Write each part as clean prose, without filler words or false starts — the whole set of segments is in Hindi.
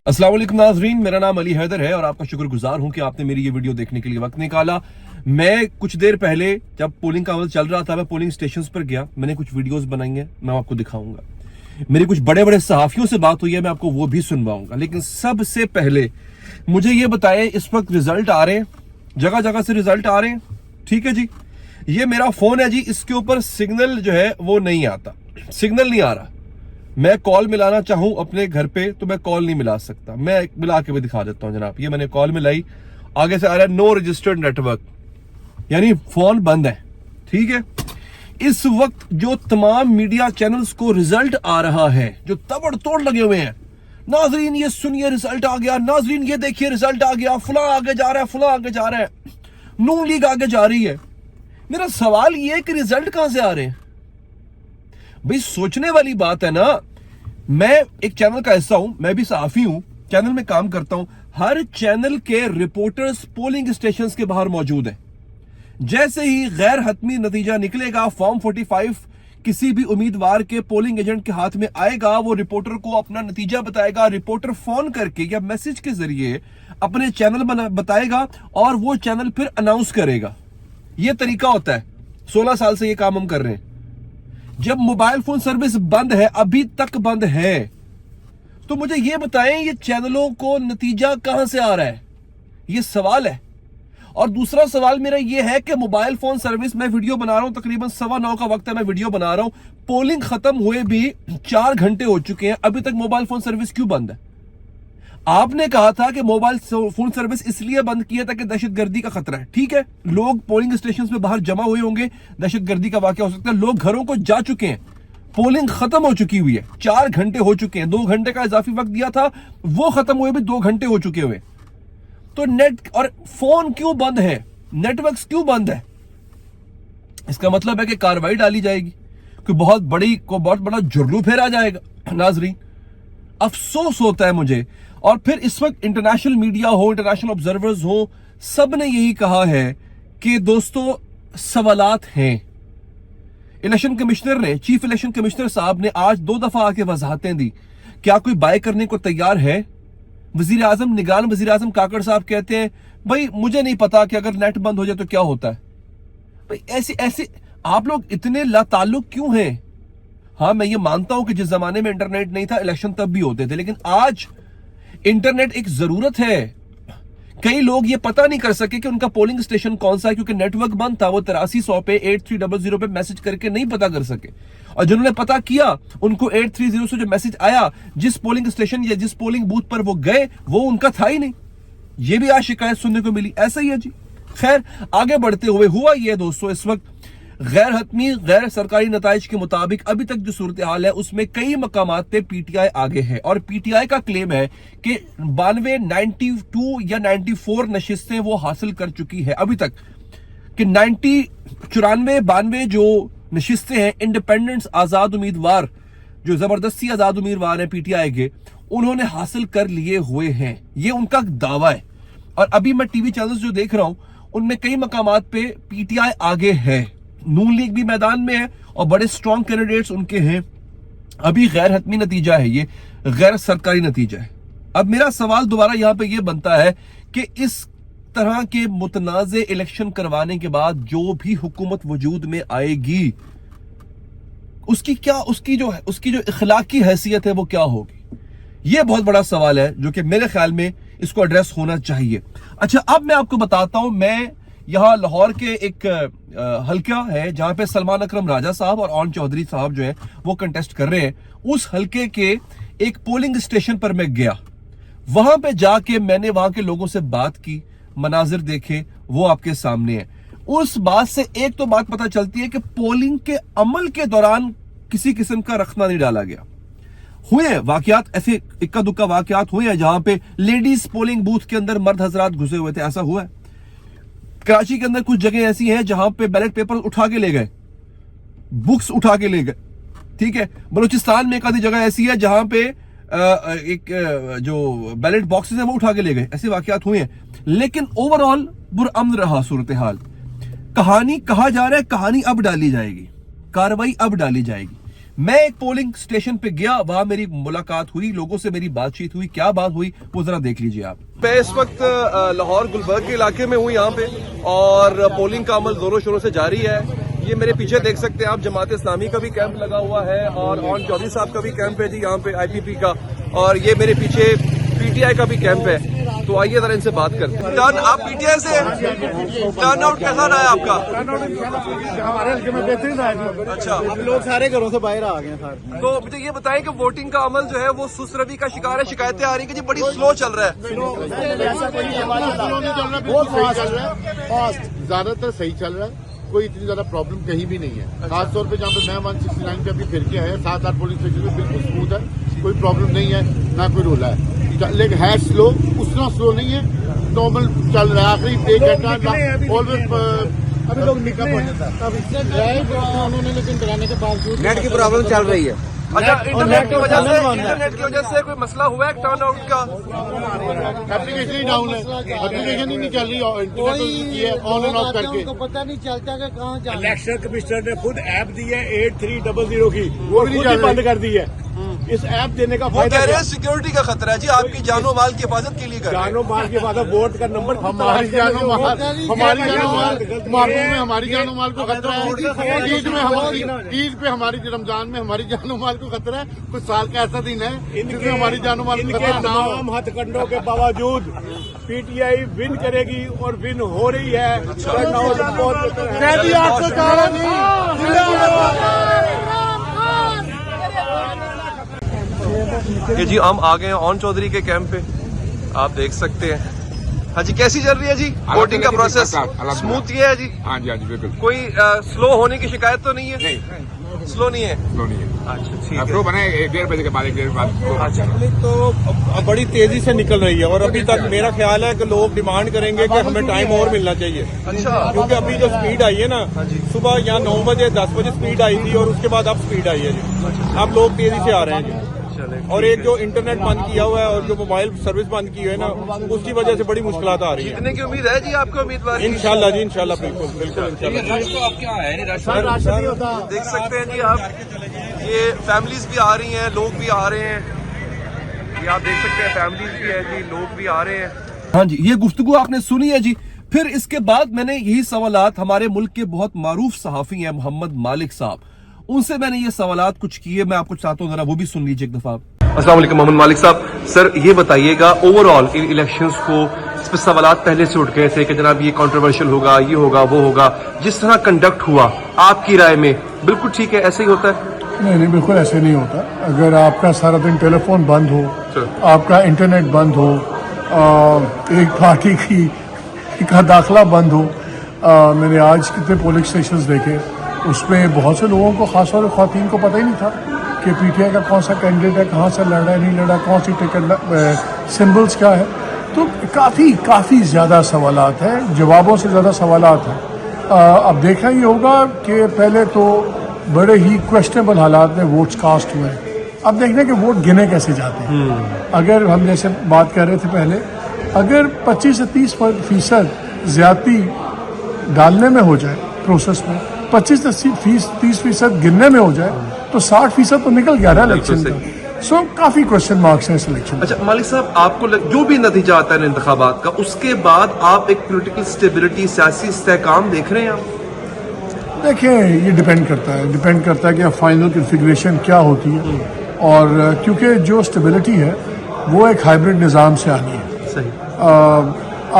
अस्सलाम वालेकुम नाज़रीन, मेरा नाम अली हैदर है और आपका शुक्रगुजार हूं कि आपने मेरी ये वीडियो देखने के लिए वक्त निकाला। मैं कुछ देर पहले जब पोलिंग का अमल चल रहा था, मैं पोलिंग स्टेशंस पर गया, मैंने कुछ वीडियोस बनाई हैं, मैं आपको दिखाऊंगा। मेरी कुछ बड़े बड़े सहाफियों से बात हुई है, मैं आपको वो भी सुनवाऊंगा। लेकिन सबसे पहले मुझे ये बताएं, इस वक्त रिजल्ट आ रहे हैं, जगह जगह से रिजल्ट आ रहे हैं, ठीक है जी। ये मेरा फोन है जी, इसके ऊपर सिग्नल जो है वो नहीं आता, सिग्नल नहीं आ रहा। मैं कॉल मिलाना चाहूं अपने घर पे तो मैं कॉल नहीं मिला सकता। मैं मिला के भी दिखा देता हूं जनाब। ये मैंने कॉल मिलाई, आगे से आ रहा है नो रजिस्टर्ड नेटवर्क, यानी फोन बंद है, ठीक है। इस वक्त जो तमाम मीडिया चैनल्स को रिजल्ट आ रहा है, जो तबड़तोड़ लगे हुए हैं, नाजरीन ये सुनिए रिजल्ट आ गया, नाजरीन ये देखिए रिजल्ट आ गया, फलां आगे जा रहा है, फलां आगे जा रहा है, नून लीग आगे जा रही है। मेरा सवाल ये है कि रिजल्ट कहां से आ रहे हैं? भाई सोचने वाली बात है ना। मैं एक चैनल का हिस्सा हूं, मैं भी सहाफी हूं, चैनल में काम करता हूं। हर चैनल के रिपोर्टर्स पोलिंग स्टेशंस के बाहर मौजूद हैं। जैसे ही गैर हतमी नतीजा निकलेगा, फॉर्म 45 किसी भी उम्मीदवार के पोलिंग एजेंट के हाथ में आएगा, वो रिपोर्टर को अपना नतीजा बताएगा। रिपोर्टर फोन करके या मैसेज के जरिए अपने चैनल बताएगा और वो चैनल फिर अनाउंस करेगा। यह तरीका होता है। 16 साल से यह काम हम कर रहे हैं। जब मोबाइल फोन सर्विस बंद है, अभी तक बंद है, तो मुझे यह बताएं ये चैनलों को नतीजा कहां से आ रहा है? ये सवाल है। और दूसरा सवाल मेरा यह है कि मोबाइल फोन सर्विस, मैं वीडियो बना रहा हूं, तकरीबन 9:15 का वक्त है, मैं वीडियो बना रहा हूं, पोलिंग खत्म हुए भी 4 घंटे हो चुके हैं, अभी तक मोबाइल फोन सर्विस क्यों बंद है? आपने कहा था कि मोबाइल फोन सर्विस इसलिए बंद किया था कि दहशतगर्दी का खतरा है, ठीक है। लोग पोलिंग स्टेशंस में बाहर जमा हुए होंगे, दहशतगर्दी का वाकया हो सकता है, लोग घरों को जा चुके हैं, पोलिंग खत्म हो चुकी हुई है, 4 घंटे हो चुके हैं, 2 घंटे का इजाफी वक्त दिया था, वो खत्म हुए भी 2 घंटे हो चुके हुए। तो नेट और फोन क्यों बंद है, नेटवर्क क्यों बंद है? इसका मतलब है कि कार्रवाई डाली जाएगी, कोई बहुत बड़ा जुर्म फिर आ जाएगा। नाजरीन, अफसोस होता है मुझे। और फिर इस वक्त इंटरनेशनल मीडिया हो, इंटरनेशनल ऑब्जर्वर्स हो, सब ने यही कहा है कि दोस्तों सवालात हैं। इलेक्शन कमिश्नर ने, चीफ इलेक्शन कमिश्नर साहब ने आज 2 दफा आके वजाहतें दी। क्या कोई बाय करने को तैयार है? वजीर आजम, निगरान वजीर आजम काकड़ साहब कहते हैं भाई मुझे नहीं पता कि अगर नेट बंद हो जाए तो क्या होता है। भाई ऐसे आप लोग इतने लाताल्लुक क्यों हैं? हाँ, मैं ये मानता हूं कि जिस जमाने में इंटरनेट नहीं था, इलेक्शन तब भी होते थे, लेकिन आज इंटरनेट एक जरूरत है। कई लोग ये पता नहीं कर सके कि उनका पोलिंग स्टेशन कौन सा है, क्योंकि नेटवर्क बंद था। वो 8300 पे 8300 पे मैसेज करके नहीं पता कर सके, और जिन्होंने पता किया उनको 830 से जो मैसेज आया, जिस पोलिंग स्टेशन या जिस पोलिंग बूथ पर वो गए, वो उनका था ही नहीं। ये भी आज शिकायत सुनने को मिली। ऐसा ही है जी। खैर, आगे बढ़ते हुए हुआ ये दोस्तों, इस वक्त गैर हतमी गैर सरकारी नताइज के मुताबिक अभी तक जो सूरत हाल है उसमें कई मकामात पे पीटीआई आगे है। और पीटीआई का क्लेम है कि 92 या 94 नशिस्तें वो हासिल कर चुकी है अभी तक, कि 92 जो नशिस्तें हैं, इंडिपेंडेंट्स आजाद उम्मीदवार, जो जबरदस्ती आजाद उम्मीदवार हैं पीटीआई के, उन्होंने हासिल कर लिए हुए हैं। ये उनका दावा है। और अभी मैं टीवी चैनल्स जो देख रहा हूं, उनमें कई मकामात पे पीटीआई आगे है। नून लीग भी मैदान में है और बड़े स्ट्रॉन्ग कैंडिडेट्स उनके हैं। अभी गैर हतमी नतीजा है, ये गैर सरकारी नतीजा है। अब मेरा सवाल दोबारा यहां पे ये बनता है कि इस तरह के मुतनाज़े इलेक्शन करवाने के बाद जो भी हुकूमत वजूद में आएगी, उसकी जो इखलाकी हैसियत है वो क्या होगी? ये बहुत बड़ा सवाल है जो कि मेरे ख्याल में इसको एड्रेस होना चाहिए। अच्छा, अब मैं आपको बताता हूं, मैं यहां लाहौर के एक हल्का है जहां पे सलमान अकरम राजा साहब और ऑन चौधरी साहब जो है वो कंटेस्ट कर रहे हैं। उस हल्के के एक पोलिंग स्टेशन पर मैं गया। वहां पे जाके मैंने वहां के लोगों से बात की, मनाजिर देखे, वो आपके सामने है। उस बात से एक तो बात पता चलती है कि पोलिंग के अमल के दौरान किसी किस्म का रखना नहीं डाला गया। हुए वाकयात, ऐसे इक्का दुक्का वाकयात हुए हैं जहां पे लेडीज पोलिंग बूथ के अंदर मर्द हजरात घुसे हुए थे, ऐसा हुआ है। कराची के अंदर कुछ जगह ऐसी हैं जहां पे बैलेट पेपर उठा के ले गए, बुक्स उठा के ले गए, ठीक है। बलूचिस्तान में एक आधी जगह ऐसी है जहां पे एक जो बैलेट बॉक्सेस हैं वो उठा के ले गए। ऐसे वाकयात हुए हैं, लेकिन ओवरऑल पुरअमन रहा सूरत हाल। कहानी कहा जा रहा है, कहानी अब डाली जाएगी, कार्रवाई अब डाली जाएगी। मैं एक पोलिंग स्टेशन पे गया, वहां मेरी मुलाकात हुई, लोगों से मेरी बातचीत हुई, क्या बात हुई वो जरा देख लीजिए आप। मैं इस वक्त लाहौर गुलबर्ग के इलाके में हूँ यहाँ पे, और पोलिंग का अमल जोरों शोरों से जारी है। ये मेरे पीछे देख सकते हैं आप, जमात इस्लामी का भी कैंप लगा हुआ है और ऑन चौधरी साहब का भी कैंप है जी यहाँ पे, IPP का, और ये मेरे पीछे PTI का भी कैंप है। तो आइए जरा इनसे बात करते हैं। टर्न आप PTI से, टर्न आउट कैसा रहा है आपका? हमारे हल्के में बेहतरीन आया। अच्छा, अब लोग सारे घरों से बाहर आ गए सर। तो मुझे ये बताएं कि वोटिंग का अमल जो है वो सुस्त रवि का शिकार है, शिकायतें आ रही है कि जी बड़ी स्लो चल रहा है। ऐसा कोई बहुत फास्ट चल रहा है, फास्ट ज्यादातर सही चल रहा है, कोई इतनी ज्यादा प्रॉब्लम कहीं भी नहीं है। खासतौर पे जहाँ पे मैं 169 पे अभी फिर के है, 7-8 पुलिस स्टेशन में बिल्कुल स्मूथ है, कोई प्रॉब्लम नहीं है, ना कोई रोला है। लेकिन है स्लो, उतना स्लो नहीं है, नॉर्मल चल रहा है। आखिरी 1 घंटा ऑलवेज अभी लोग निकल उन्होंने, लेकिन कराने के बावजूद नेट की प्रॉब्लम चल रही है। अच्छा, इंटरनेट की वजह से कोई मसला हुआ है टर्न आउट का? एप्लीकेशन ही डाउन है, एप्लीकेशन ही नहीं चल रही, ऑन एंड ऑफ करके पता नहीं चलता कि कहाँ जा। इलेक्शन कमिश्नर ने खुद ऐप दी है 8300 की, वो भी नहीं बंद कर दी है। इस ऐप देने का वो फायदा कह रहे हैं सिक्योरिटी का खतरा है जी, आपकी जानो माल की हिफाजत के लिए कर रहे हैं। जानो माल के बाद वोट का नंबर हमारी जानो माल में हमारी जानो माल को खतरा है। ईद पे हमारी रमजान में हमारी जानो माल को खतरा है। कुछ साल का ऐसा दिन है जिसमें हमारी जानो माल को इनके खतरा ना हो। तमाम हथकंडों के बावजूद PTI विन करेगी और विन हो रही है। ये जी हम आ गए हैं ऑन चौधरी के कैंप पे, आप देख सकते हैं। हाँ जी, कैसी चल रही है जी वोटिंग का प्रोसेस? स्मूथ ही है जी? हाँ जी, हाँ जी, बिल्कुल। कोई स्लो होने की शिकायत तो नहीं है? नहीं, स्लो नहीं है। स्लो नहीं है। अच्छा, ठीक अब है। तो बने 1-1.5 बजे के बाद, 1 बजे बाद। अच्छा, तो बड़ी तेजी से निकल रही है और अभी तक मेरा ख्याल है कि लोग डिमांड करेंगे कि हमें टाइम और मिलना चाहिए। अच्छा, क्योंकि अभी जो स्पीड आई है ना, सुबह यहाँ 9 बजे 10 बजे स्पीड आई थी और उसके बाद अब स्पीड आई है जी। अब लोग तेजी से आ रहे हैं जी। और एक जो इंटरनेट बंद किया हुआ है और जो मोबाइल सर्विस बंद की हुई है ना, उसकी वजह से बड़ी मुश्किलात आ रही है। जीतने की उम्मीद है जी आपको? उम्मीदवार इंशाल्लाह जी, इंशाल्लाह, बिल्कुल बिल्कुल इंशाल्लाह। देख सकते हैं जी आप, ये फैमिलीज भी आ रही हैं, लोग भी आ रहे हैं। ये आप देख सकते हैं, फैमिलीज भी है जी, लोग भी आ रहे हैं। हाँ जी, ये गुफ्तगू आपने सुनी है जी। फिर इसके बाद मैंने यही सवालात हमारे मुल्क के बहुत मारूफ सहाफी हैं मोहम्मद मालिक साहब, उनसे मैंने ये सवालात कुछ किए, मैं आपको चाहता हूँ जरा वो भी सुन लीजिए एक दफा। अस्सलाम वालेकुम मोहम्मद मालिक साहब। सर ये बताइएगा, ओवरऑल इन इलेक्शंस को इस पर सवालात पहले से उठ गए थे कि जनाब ये कंट्रोवर्शियल होगा, ये होगा, वो होगा, जिस तरह कंडक्ट हुआ आपकी राय में बिल्कुल ठीक है, ऐसे ही होता है? नहीं, बिल्कुल ऐसे नहीं होता। अगर आपका सारा दिन टेलीफोन बंद हो, आपका इंटरनेट बंद हो, एक पार्टी का दाखिला बंद हो, मैंने आज कितने पोलिंग स्टेशंस देखे, उसमें बहुत से लोगों को, खासतौर पर ख़वातीन को पता ही नहीं था कि PTI का कौन सा कैंडिडेट है, कहाँ से लड़ा है, नहीं लड़ा, कौन सी टिकट, सिंबल्स क्या है। तो काफ़ी ज़्यादा सवालात हैं, जवाबों से ज़्यादा सवालात हैं। अब देखना ये होगा कि पहले तो बड़े ही क्वेश्चनेबल हालात में वोट्स कास्ट हुए हैं, अब देखने के वोट गिने कैसे जाते हैं। अगर हम जैसे बात कर रहे थे पहले, अगर 25 से 30% ज्यादती डालने में हो जाए प्रोसेस में, 25 से 30% गिनने में हो जाए, तो 60% तो निकल गया ना इलेक्शन का। सो काफी क्वेश्चन मार्क्स हैं इस इलेक्शन। अच्छा मालिक साहब, आपको जो भी नतीजा आता है इंतखाबात का, उसके बाद आप एक पॉलिटिकल स्टेबिलिटी, सियासी इस्तेहकाम देख रहे हैं आप? देखें, ये डिपेंड करता है कि फाइनल कन्फिगरेशन क्या होती है, और क्योंकि जो स्टेबिलिटी है वो एक हाइब्रिड निज़ाम से आनी है। सही।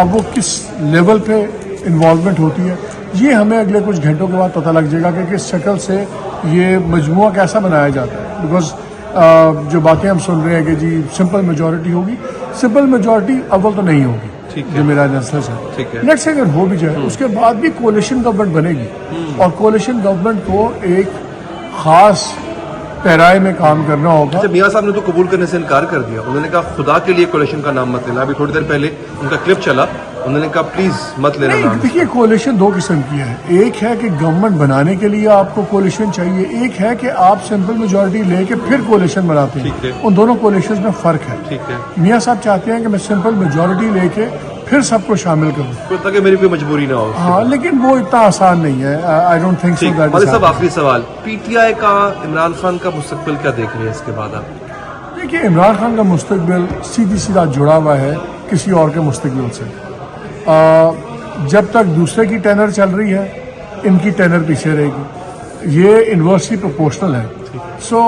अब वो किस लेवल पे इन्वॉल्वमेंट होती है, ये हमें अगले कुछ घंटों के बाद पता लग जाएगा कि किस शक्ल से ये मजमुआ कैसा बनाया जाता है। बिकॉज जो बातें हम सुन रहे हैं कि जी सिंपल मेजॉरिटी होगी, सिंपल मेजॉरिटी अव्वल तो नहीं होगी, जो मेरा एनालिसिस है। लेट्स से अगर हो भी जाए, उसके बाद भी कोalition गवर्नमेंट बनेगी, और कोalition गवर्नमेंट को एक खास पैराए में काम करना होगा। अच्छा, मियां साहब ने तो कबूल करने से इनकार कर दिया, उन्होंने कहा खुदा के लिए कोalition का नाम मत लेना। अभी थोड़ी देर पहले उनका क्लिप चला, उन्होंने कहा प्लीज मत लेना नाम। देखिए, कोalition दो किस्म की है, एक है कि गवर्नमेंट बनाने के लिए आपको कोalition चाहिए, एक है कि आप सिंपल मेजॉरिटी लेके फिर कोalition बनाते हैं। उन दोनों कोalitions में फर्क है। ठीक है। मियां साहब चाहते हैं कि मैं सिंपल मेजॉरिटी लेके फिर सबको शामिल करूं। तो ताकि मेरी कोई मजबूरी ना हो। हाँ, लेकिन वो इतना आसान नहीं है। आई डोंट थिंक सो ठीक, दैट मलिक साहब आखिरी सवाल, पीटीआई का इमरान खान का मुस्तकबिल क्या देख रहे हैं इसके बाद आप? देखिए, इमरान खान का मुस्तकबिल सीधी सीधा जुड़ा हुआ है किसी और के मुस्तकबिल से। जब तक दूसरे की टेनर चल रही है, इनकी टेनर पीछे रहेगी। ये इन्वर्सली प्रोपोर्शनल है। सो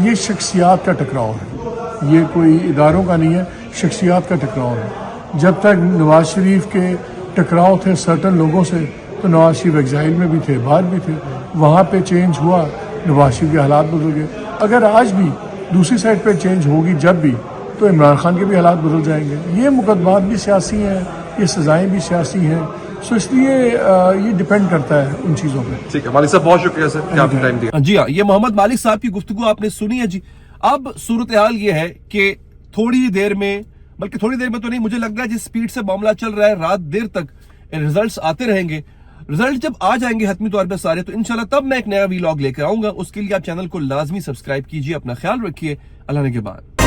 ये शख्सियात का टकराव है, ये कोई इदारों का नहीं है, शख्सियात का टकराव है। जब तक नवाज शरीफ के टकराव थे सर्टन लोगों से, तो नवाज शरीफ एग्जाइल में भी थे, बाहर भी थे, वहाँ पे चेंज हुआ, नवाज शरीफ के हालात बदल गए। अगर आज भी दूसरी साइड पे चेंज होगी जब भी, तो इमरान खान के भी हालात बदल जाएंगे। ये मुकदमात भी सियासी हैं, ये सजाएं भी सियासी हैं। सो इसलिए ये डिपेंड करता है उन चीज़ों पे। ठीक है मालिक साहब, बहुत शुक्रिया सर कि आपने टाइम दिया। जी हाँ, ये मोहम्मद मालिक साहब की गुफ्तगू आपने सुनी है जी। अब सूरत हाल ये है कि थोड़ी देर में, बल्कि थोड़ी देर में तो नहीं, मुझे लग रहा है जिस स्पीड से मामला चल रहा है, रात देर तक रिजल्ट्स आते रहेंगे। रिजल्ट जब आ जाएंगे हतमी तौर पर सारे, तो इंशाल्लाह तब मैं एक नया वीलॉग लेकर आऊंगा। उसके लिए आप चैनल को लाजमी सब्सक्राइब कीजिए। अपना ख्याल रखिए। अल्लाह ने के बाद।